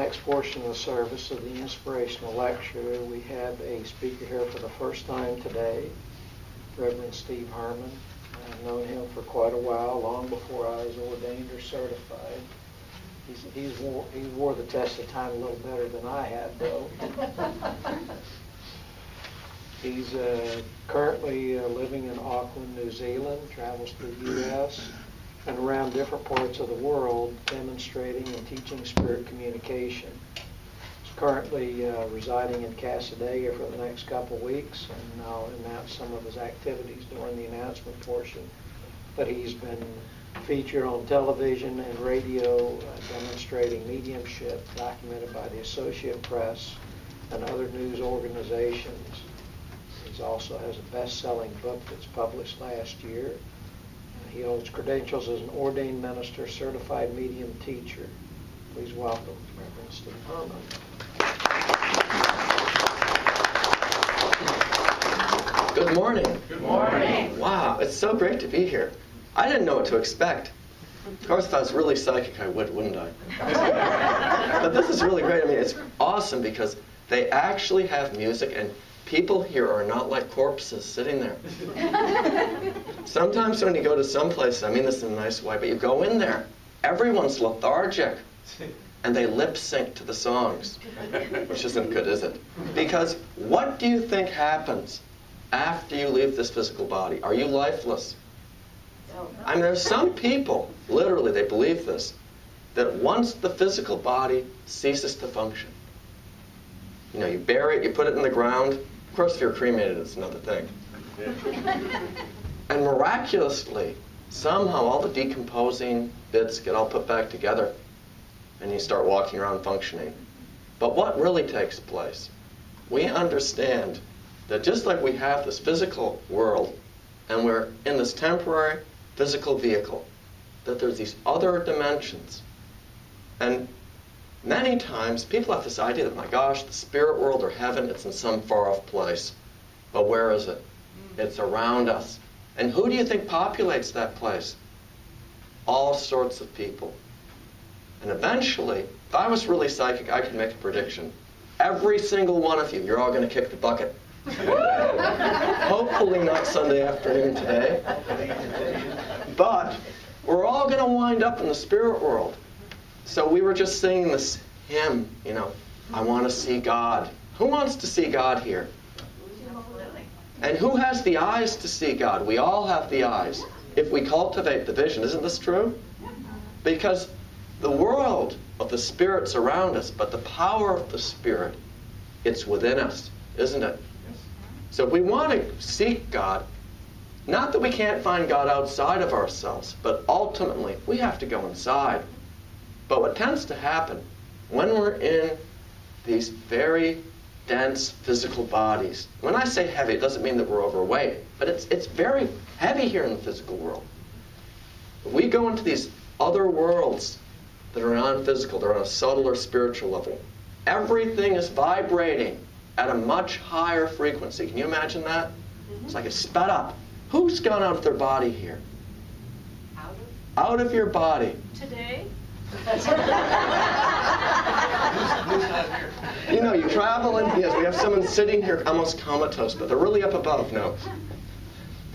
next portion of the service of the inspirational lecture, we have a speaker here for the first time today, Reverend Hermann. I've known him for quite a while, long before I was ordained or certified. He wore the test of time a little better than I had, though. He's currently living in Auckland, New Zealand, travels through the U.S. and around different parts of the world, demonstrating and teaching spirit communication. He's currently residing in Casadega for the next couple of weeks, and I'll announce some of his activities during the announcement portion. But he's been featured on television and radio demonstrating mediumship, documented by the Associated Press and other news organizations. He also has a best-selling book that's published last year. He holds credentials as an ordained minister, certified medium teacher. Please welcome Reverend Hermann. Good morning. Good morning. Wow, it's so great to be here. I didn't know what to expect. Of course, if I was really psychic, I would, wouldn't I? But this is really great. I mean, it's awesome because they actually have music, and people here are not like corpses sitting there. Sometimes when you go to some place, I mean this in a nice way, but you go in there, everyone's lethargic, and they lip sync to the songs, which isn't good, is it? Because what do you think happens after you leave this physical body? Are you lifeless? I mean, there's some people, literally, they believe this, that once the physical body ceases to function, you know, you bury it, you put it in the ground. Of course, if you're cremated, it's another thing. And miraculously, somehow all the decomposing bits get all put back together, and you start walking around functioning. But what really takes place? We understand that just like we have this physical world, and we're in this temporary physical vehicle, that there's these other dimensions. And many times, people have this idea that, my gosh, the spirit world or heaven, it's in some far-off place. But where is it? It's around us. And who do you think populates that place? All sorts of people. And eventually, if I was really psychic, I could make a prediction. Every single one of you, you're all going to kick the bucket. Hopefully not Sunday afternoon today. But we're all going to wind up in the spirit world. So we were just singing this hymn, you know, I want to see God. Who wants to see God here? And who has the eyes to see God? We all have the eyes. If we cultivate the vision, isn't this true? Because the world of the spirit's around us, but the power of the spirit, it's within us, isn't it? So if we want to seek God, not that we can't find God outside of ourselves, but ultimately we have to go inside. But what tends to happen when we're in these very dense physical bodies, when I say heavy, it doesn't mean that we're overweight, but it's very heavy here in the physical world. We go into these other worlds that are non-physical, they're on a subtler spiritual level. Everything is vibrating at a much higher frequency. Can you imagine that? It's like it's sped up. Who's gone out of their body here? Out of your body. Today? You know, you travel in, yes, we have someone sitting here almost comatose, but they're really up above. No.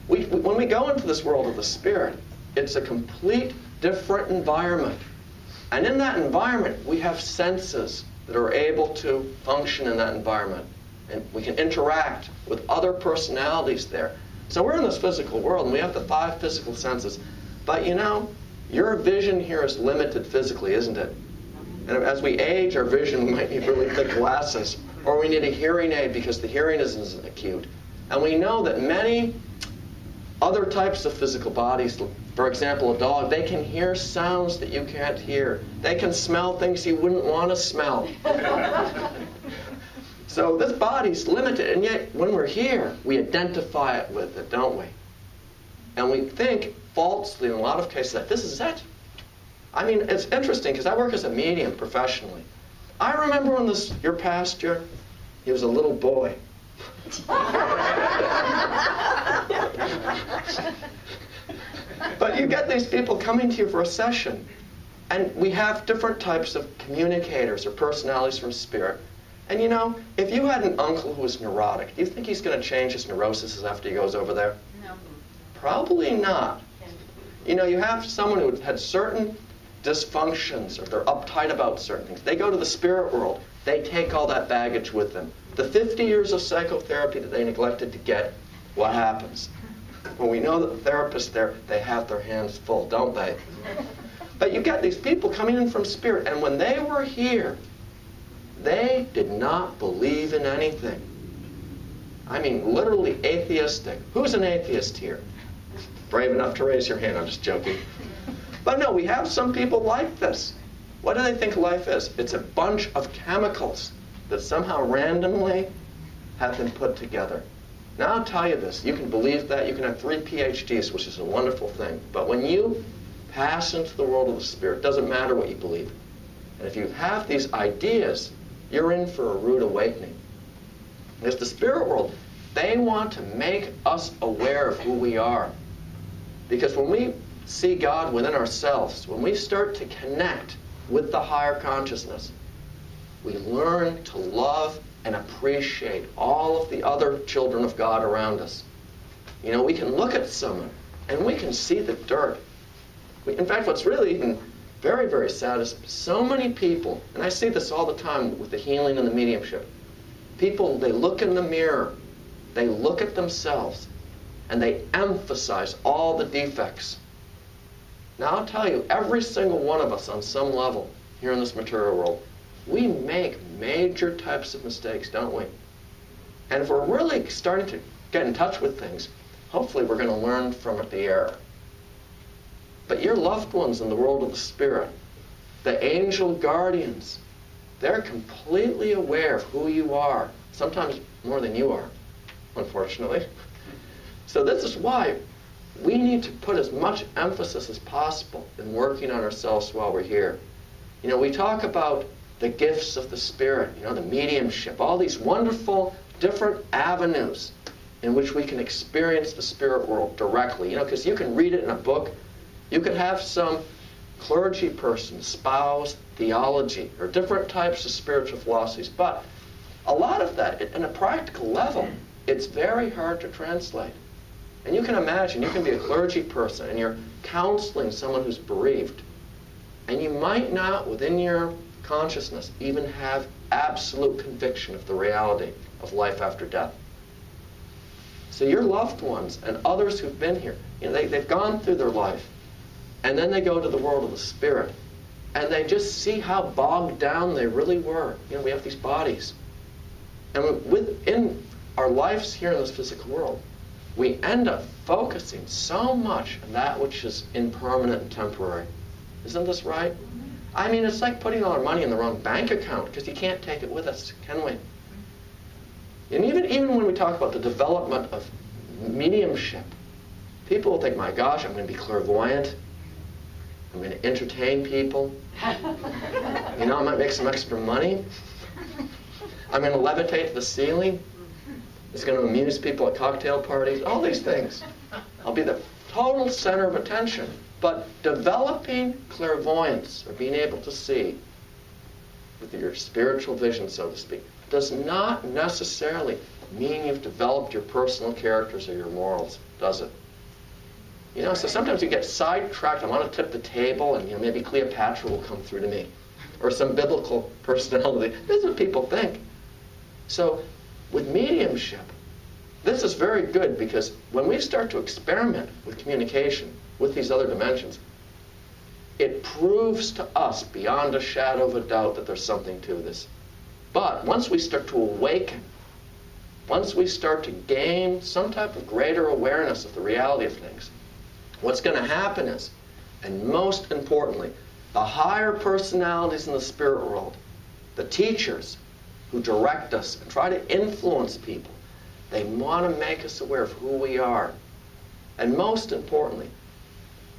When we go into this world of the spirit, it's a complete different environment. And in that environment, we have senses that are able to function in that environment. And we can interact with other personalities there. So we're in this physical world, and we have the 5 physical senses. But you know, your vision here is limited physically, isn't it? And as we age, our vision, we might need really thick glasses. Or we need a hearing aid because the hearing isn't acute. And we know that many other types of physical bodies, for example, a dog, they can hear sounds that you can't hear. They can smell things you wouldn't want to smell. So this body's limited, and yet when we're here, we identify it with it, don't we? And we think falsely in a lot of cases that this is it. I mean, it's interesting because I work as a medium professionally. I remember when your pastor, he was a little boy. But you get these people coming to you for a session, And we have different types of communicators or personalities from spirit. And you know, if you had an uncle who was neurotic, do you think he's going to change his neurosis after he goes over there? No. Probably not. You know, you have someone who had certain dysfunctions, or they're uptight about certain things. They go to the spirit world. They take all that baggage with them. The 50 years of psychotherapy that they neglected to get, what happens? Well, we know that the therapists there, they have their hands full, don't they? But you get these people coming in from spirit, and when they were here, they did not believe in anything. I mean, literally atheistic. Who's an atheist here? Brave enough to raise your hand. I'm just joking. But no, we have some people like this. What do they think life is? It's a bunch of chemicals that somehow randomly have been put together. Now I'll tell you this. You can believe that. You can have 3 PhDs, which is a wonderful thing. But when you pass into the world of the spirit, it doesn't matter what you believe. And if you have these ideas, you're in for a rude awakening. Because the spirit world, they want to make us aware of who we are. Because when we see God within ourselves, when we start to connect with the higher consciousness, we learn to love and appreciate all of the other children of God around us. You know, we can look at someone and we can see the dirt. In fact, what's really even very, very sad is so many people, and I see this all the time with the healing and the mediumship, people, they look in the mirror, they look at themselves, and they emphasize all the defects. Now I'll tell you, every single one of us on some level here in this material world, we make major types of mistakes, don't we? And if we're really starting to get in touch with things, hopefully we're going to learn from it the error. But your loved ones in the world of the spirit, the angel guardians, they're completely aware of who you are, sometimes more than you are, unfortunately. So this is why we need to put as much emphasis as possible in working on ourselves while we're here. You know, we talk about the gifts of the spirit, you know, the mediumship, all these wonderful different avenues in which we can experience the spirit world directly. You know, because you can read it in a book. You could have some clergy person espouse theology or different types of spiritual philosophies, but a lot of that, at a practical level, it's very hard to translate. And you can imagine, you can be a clergy person and you're counseling someone who's bereaved, and you might not, within your consciousness, even have absolute conviction of the reality of life after death. So your loved ones and others who've been here, you know, they've gone through their life, and then they go to the world of the spirit, and they just see how bogged down they really were. You know, we have these bodies. And within our lives here in this physical world, we end up focusing so much on that which is impermanent and temporary. Isn't this right? I mean, it's like putting all our money in the wrong bank account, because you can't take it with us, can we? And even when we talk about the development of mediumship, people will think, my gosh, I'm going to be clairvoyant. I'm going to entertain people. You know, I might make some extra money. I'm going to levitate to the ceiling. It's going to amuse people at cocktail parties. All these things. I'll be the total center of attention. But developing clairvoyance, or being able to see with your spiritual vision, so to speak, does not necessarily mean you've developed your personal characters or your morals, does it? You know, so sometimes you get sidetracked. I want to tip the table, and you know, maybe Cleopatra will come through to me, or some biblical personality. This is what people think. So with mediumship, this is very good, because when we start to experiment with communication with these other dimensions, it proves to us beyond a shadow of a doubt that there's something to this. But once we start to awaken, once we start to gain some type of greater awareness of the reality of things, what's going to happen is, and most importantly, the higher personalities in the spirit world, the teachers who direct us and try to influence people, they want to make us aware of who we are. And most importantly,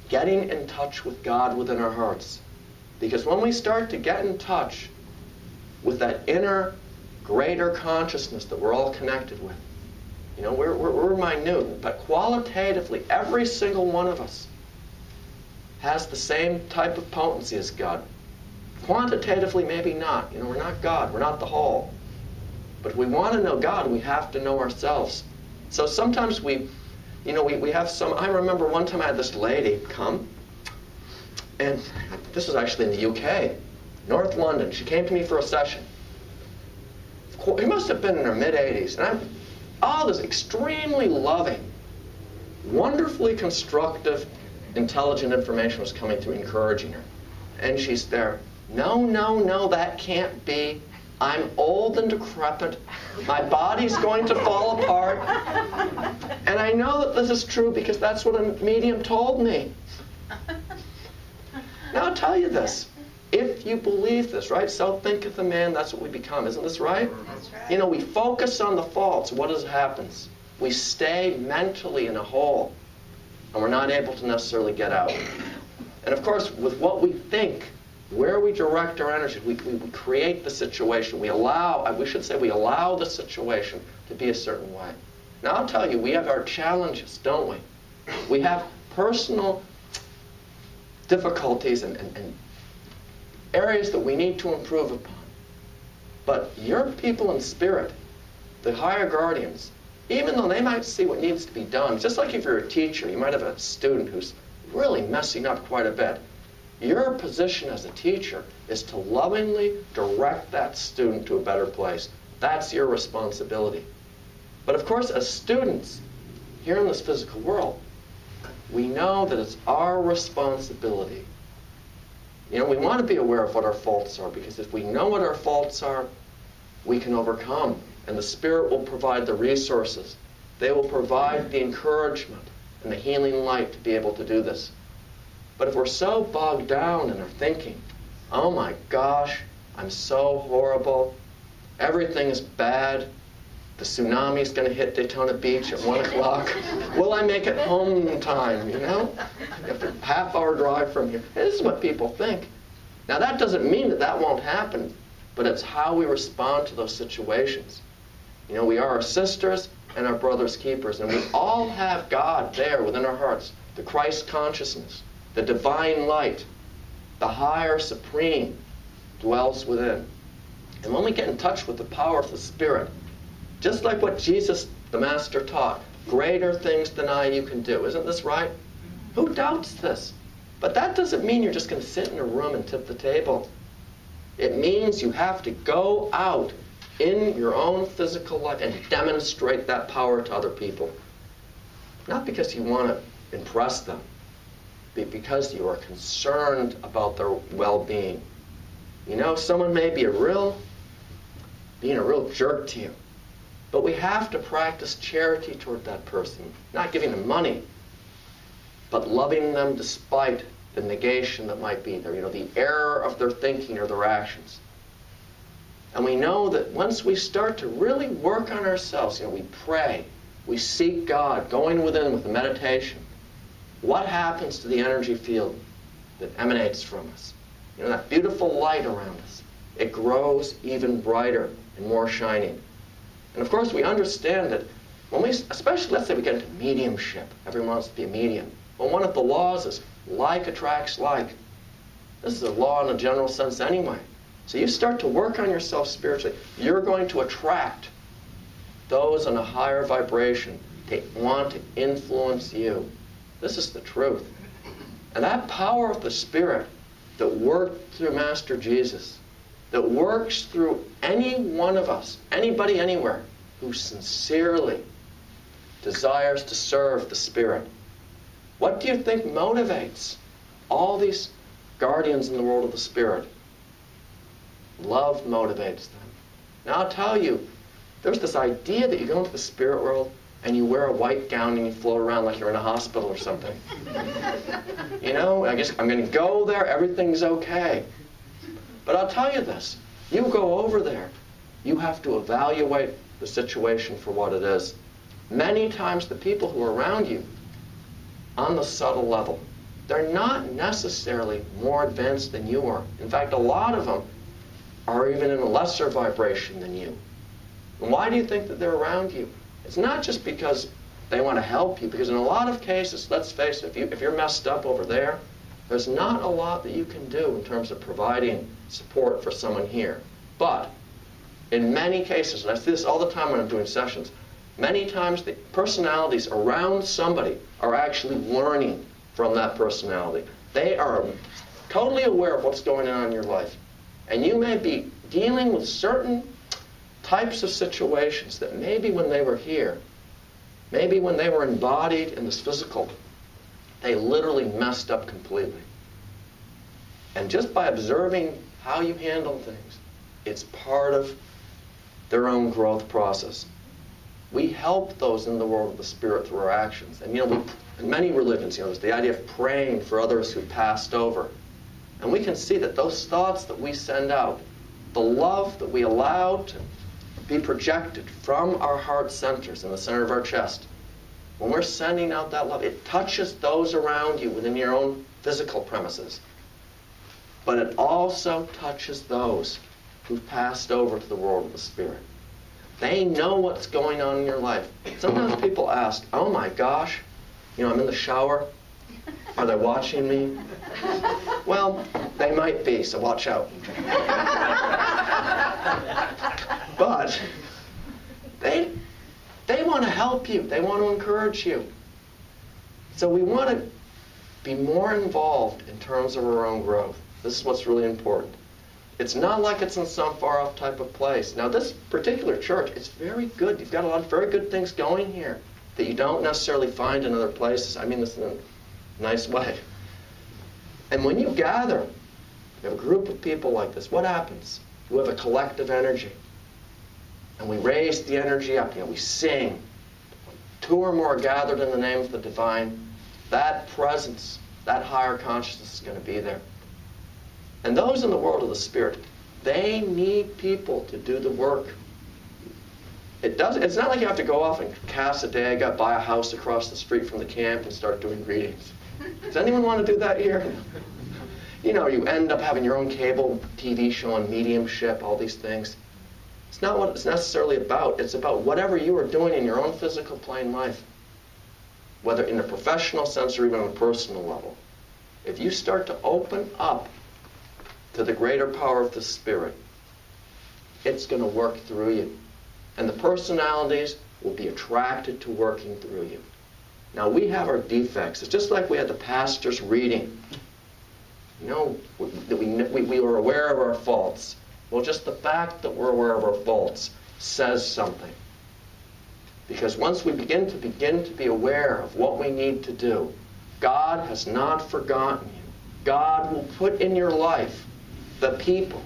getting in touch with God within our hearts. Because when we start to get in touch with that inner, greater consciousness that we're all connected with, you know, we're minute, but qualitatively, every single one of us has the same type of potency as God. Quantitatively, maybe not. We're not God. We're not the whole. But if we want to know God, we have to know ourselves. So sometimes we have some... I remember one time I had this lady come, and this was actually in the UK, North London. She came to me for a session. He must have been in her mid-80s. And all this extremely loving, wonderfully constructive, intelligent information was coming to me, encouraging her. And she's there. No, that can't be. I'm old and decrepit. My body's going to fall apart. And I know that this is true because that's what a medium told me. Now I'll tell you this. If you believe this, right? So thinketh a man, that's what we become. Isn't this right? That's right. We focus on the faults. What happens? We stay mentally in a hole. And we're not able to necessarily get out. And of course, with what we think, where we direct our energy, we create the situation. We allow the situation to be a certain way. Now I'll tell you, we have our challenges, don't we? We have personal difficulties and areas that we need to improve upon. But your people in spirit, the higher guardians, even though they might see what needs to be done, just like if you're a teacher, you might have a student who's really messing up quite a bit. Your position as a teacher is to lovingly direct that student to a better place. That's your responsibility. But of course, as students here in this physical world, we know that it's our responsibility. We want to be aware of what our faults are, because if we know what our faults are, we can overcome. And the Spirit will provide the resources. They will provide the encouragement and the healing light to be able to do this. But if we're so bogged down in our thinking, oh my gosh, I'm so horrible, everything is bad, the tsunami's going to hit Daytona Beach at 1 o'clock, will I make it home in time, After a half-hour drive from here. This is what people think. Now that doesn't mean that won't happen, but it's how we respond to those situations. We are our sisters and our brothers' keepers, and we all have God there within our hearts, the Christ consciousness. The divine light, the higher supreme, dwells within. And when we get in touch with the power of the Spirit, just like what Jesus, the Master, taught, greater things than I you can do. Isn't this right? Who doubts this? But that doesn't mean you're just going to sit in a room and tip the table. It means you have to go out in your own physical life and demonstrate that power to other people. Not because you want to impress them, because you are concerned about their well-being. Someone may be being a real jerk to you, but we have to practice charity toward that person, not giving them money, but loving them despite the negation that might be there, the error of their thinking or their actions. And we know that once we start to really work on ourselves, we pray, we seek God, going within with the meditation, what happens to the energy field that emanates from us? That beautiful light around us. It grows even brighter and more shining. And of course, we understand that when especially let's say we get into mediumship, everyone wants to be a medium. Well, one of the laws is like attracts like. This is a law in a general sense anyway. So you start to work on yourself spiritually, you're going to attract those on a higher vibration. They want to influence you. This is the truth. And that power of the Spirit that worked through Master Jesus, that works through any one of us, anybody, anywhere, who sincerely desires to serve the Spirit. What do you think motivates all these guardians in the world of the Spirit? Love motivates them. Now I'll tell you, there's this idea that you go into the spirit world and you wear a white gown and you float around like you're in a hospital or something. I guess I'm going to go there, everything's okay. But I'll tell you this, you go over there, you have to evaluate the situation for what it is. Many times the people who are around you, on the subtle level, they're not necessarily more advanced than you are. In fact, a lot of them are even in a lesser vibration than you. And why do you think that they're around you? It's not just because they want to help you, because in a lot of cases, let's face it, if you're messed up over there, There's not a lot that you can do in terms of providing support for someone here. But in many cases, and I see this all the time when I'm doing sessions, many times the personalities around somebody are actually learning from that personality. They are totally aware of what's going on in your life. And you may be dealing with certain types of situations that maybe when they were here, maybe when they were embodied in this physical, they literally messed up completely. And just by observing how you handle things, it's part of their own growth process. We help those in the world of the spirit through our actions. And in many religions, there's the idea of praying for others who passed over. And we can see that those thoughts that we send out, the love that we allow to be projected from our heart centers in the center of our chest, when we're sending out that love, it touches those around you within your own physical premises. But it also touches those who've passed over to the world of the spirit. They know what's going on in your life. Sometimes people ask, oh my gosh, I'm in the shower. Are they watching me? Well, they might be, so watch out. But they want to help you. They want to encourage you. So we want to be more involved in terms of our own growth. This is what's really important. It's not like it's in some far-off type of place. Now, this particular church, it's very good. You've got a lot of very good things going here that you don't necessarily find in other places. I mean this in a nice way. And when you gather, you have a group of people like this, what happens? You have a collective energy. And we raise the energy up. We sing. Two or more are gathered in the name of the divine. That presence, that higher consciousness is going to be there. And those in the world of the spirit, they need people to do the work. It's not like you have to go off and cast a daga, buy a house across the street from the camp and start doing readings. Does anyone want to do that here? You end up having your own cable TV show on Mediumship, all these things. It's not what it's necessarily about. It's about whatever you are doing in your own physical plane life, whether in a professional sense or even on a personal level. If you start to open up to the greater power of the Spirit, it's going to work through you. And the personalities will be attracted to working through you. Now, we have our defects. It's just like we had the pastor's reading. We were aware of our faults. Well, just the fact that we're aware of our faults says something. Because once we begin to be aware of what we need to do, God has not forgotten you. God will put in your life the people.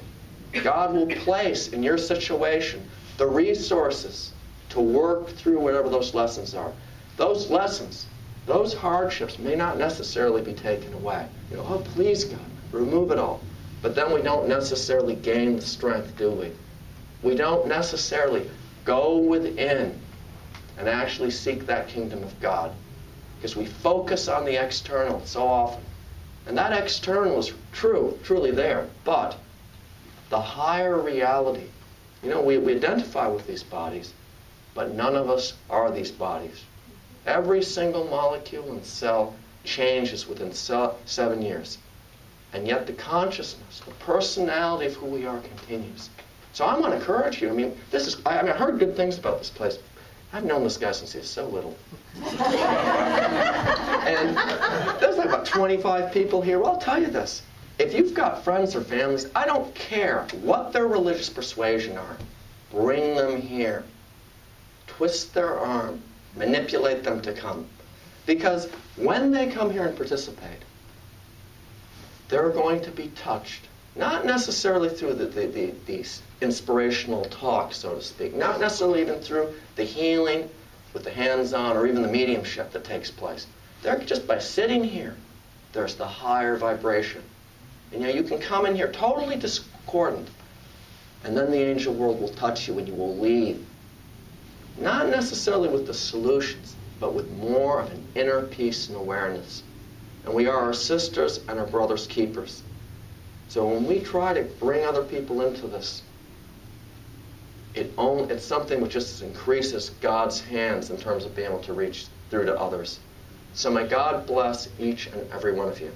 God will place in your situation the resources to work through whatever those lessons are. Those lessons, those hardships may not necessarily be taken away. Oh, please, God, remove it all. But then we don't necessarily gain the strength, do we? We don't necessarily go within and actually seek that kingdom of God. Because we focus on the external so often. And that external is truly there. But the higher reality, we identify with these bodies, but none of us are these bodies. Every single molecule and cell changes within 7 years. And yet the consciousness, the personality of who we are continues. So I want to encourage you. I heard good things about this place. I've known this guy since he was so little. And there's like about 25 people here. Well, I'll tell you this. If you've got friends or families, I don't care what their religious persuasion are. Bring them here. Twist their arm. Manipulate them to come. Because when they come here and participate, they're going to be touched. Not necessarily through the inspirational talk, so to speak. Not necessarily even through the healing with the hands-on or even the mediumship that takes place. They're just by sitting here, there's the higher vibration. And you can come in here totally discordant, and then the angel world will touch you and you will leave. Not necessarily with the solutions, but with more of an inner peace and awareness. And we are our sisters and our brothers' keepers. So when we try to bring other people into this, it's something which just increases God's hands in terms of being able to reach through to others. So may God bless each and every one of you.